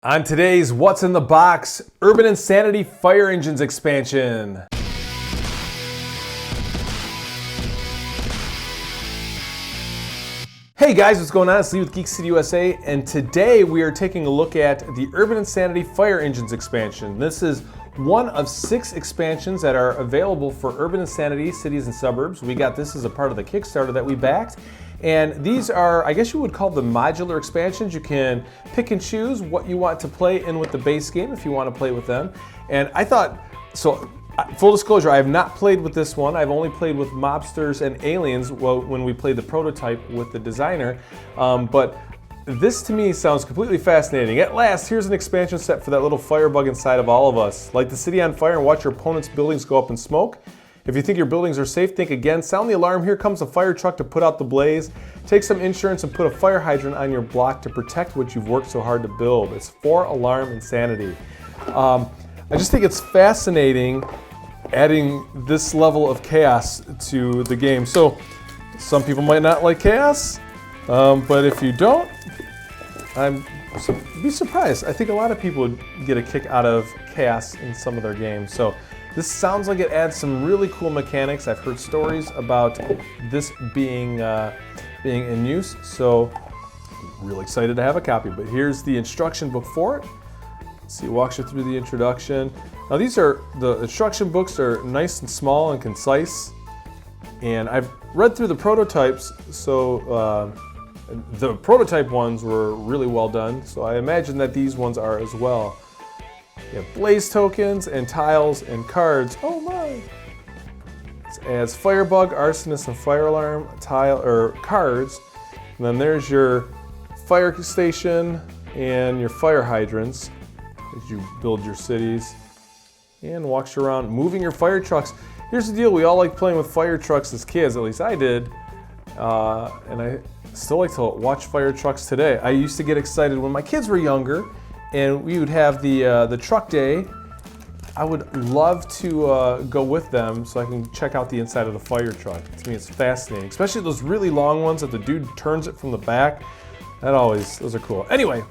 On today's What's in the Box, Urban Insanity Fire Engines expansion. Hey guys, what's going on? It's Lee with Geek City USA, and today we are taking a look at the Urban Insanity Fire Engines expansion. This is one of 6 expansions that are available for Urban Insanity Cities and Suburbs. We got this as a part of the Kickstarter that we backed. And these are, I guess you would call them modular expansions. You can pick and choose what you want to play in with the base game if you want to play with them. And I thought, so full disclosure, I have not played with this one. I've only played with Mobsters and Aliens when we played the prototype with the designer. But this to me sounds completely fascinating. At last, here's an expansion set for that little firebug inside of all of us. Light the city on fire and watch your opponent's buildings go up in smoke. If you think your buildings are safe, think again. Sound the alarm. Here comes a fire truck to put out the blaze. Take some insurance and put a fire hydrant on your block to protect what you've worked so hard to build. It's 4-alarm insanity. I just think it's fascinating adding this level of chaos to the game. So some people might not like chaos, but if you don't, be surprised. I think a lot of people would get a kick out of chaos in some of their games. So this sounds like it adds some really cool mechanics. I've heard stories about this being in use, so I'm really excited to have a copy. But here's the instruction book for it. Let's see, it walks you through the introduction. Now the instruction books are nice and small and concise, and I've read through the prototypes, so the prototype ones were really well done, so I imagine that these ones are as well. You have blaze tokens and tiles and cards. Oh my! It adds firebug, arsonist, and fire alarm cards. And then there's your fire station and your fire hydrants as you build your cities. And walks you around moving your fire trucks. Here's the deal: we all like playing with fire trucks as kids. At least I did, and I still like to watch fire trucks today. I used to get excited when my kids were younger, and we would have the truck day. I would love to go with them so I can check out the inside of the fire truck. To me, it's fascinating, especially those really long ones that the dude turns it from the back. Those are cool. Anyway,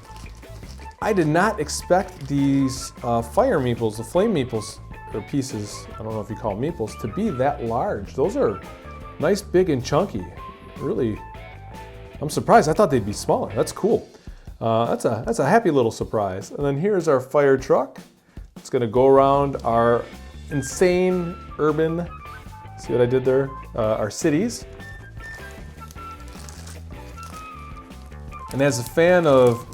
I did not expect these fire meeples, the flame meeples, or pieces, I don't know if you call them meeples, to be that large. Those are nice, big, and chunky. Really, I'm surprised. I thought they'd be smaller. That's cool. That's a happy little surprise. And then here's our fire truck. It's gonna go around our insane urban, see what I did there? Our cities. And as a fan of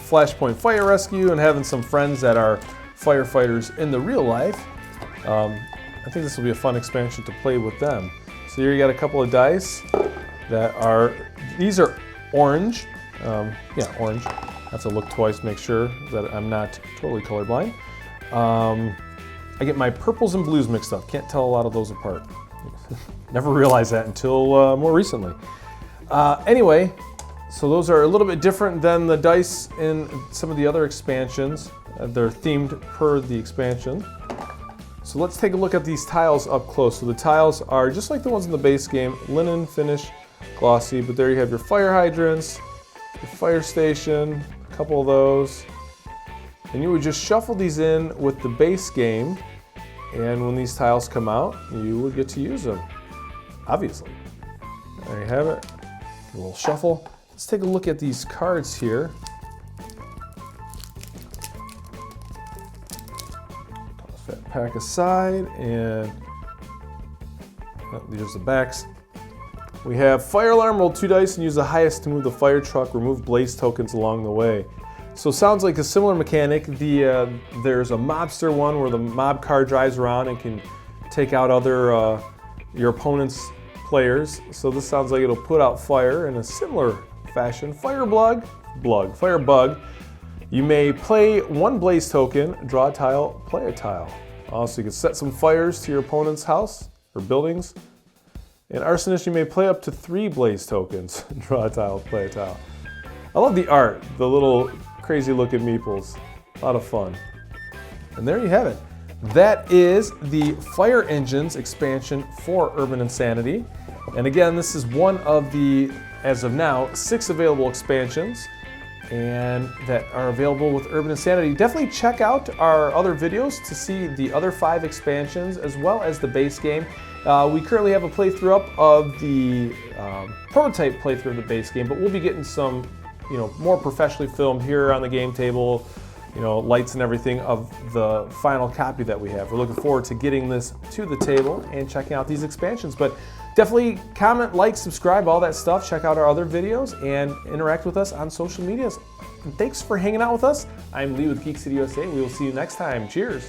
Flashpoint Fire Rescue and having some friends that are firefighters in the real life, I think this will be a fun expansion to play with them. So here you got a couple of dice these are orange. Orange. I have to look twice, make sure that I'm not totally colorblind. I get my purples and blues mixed up. Can't tell a lot of those apart. Never realized that until more recently. Anyway, so those are a little bit different than the dice in some of the other expansions. They're themed per the expansion. So let's take a look at these tiles up close. So the tiles are just like the ones in the base game, linen, finish, glossy, but there you have your fire hydrants, your fire station, a couple of those. And you would just shuffle these in with the base game, and when these tiles come out, you would get to use them, obviously. There you have it, a little shuffle. Let's take a look at these cards here. Toss that pack aside, and there's the backs. We have fire alarm, roll 2 dice and use the highest to move the fire truck, remove blaze tokens along the way. So sounds like a similar mechanic. There's a mobster one where the mob car drives around and can take out other your opponent's players. So this sounds like it'll put out fire in a similar fashion. Firebug. You may play 1 blaze token, draw a tile, play a tile. Also, you can set some fires to your opponent's house or buildings. In Arsonist, you may play up to 3 blaze tokens. Draw a tile, play a tile. I love the art, the little crazy looking meeples. A lot of fun. And there you have it. That is the Fire Engines expansion for Urban Insanity. And again, this is one of the, as of now, 6 available expansions. and that are available with Urban Insanity. Definitely check out our other videos to see the other 5 expansions as well as the base game. We currently have a playthrough up of the prototype playthrough of the base game, but we'll be getting some, more professionally filmed here on the game table, lights and everything of the final copy that we have. We're looking forward to getting this to the table and checking out these expansions. But definitely comment, like, subscribe, all that stuff. Check out our other videos and interact with us on social medias. And thanks for hanging out with us. I'm Lee with Geek City USA. We will see you next time. Cheers.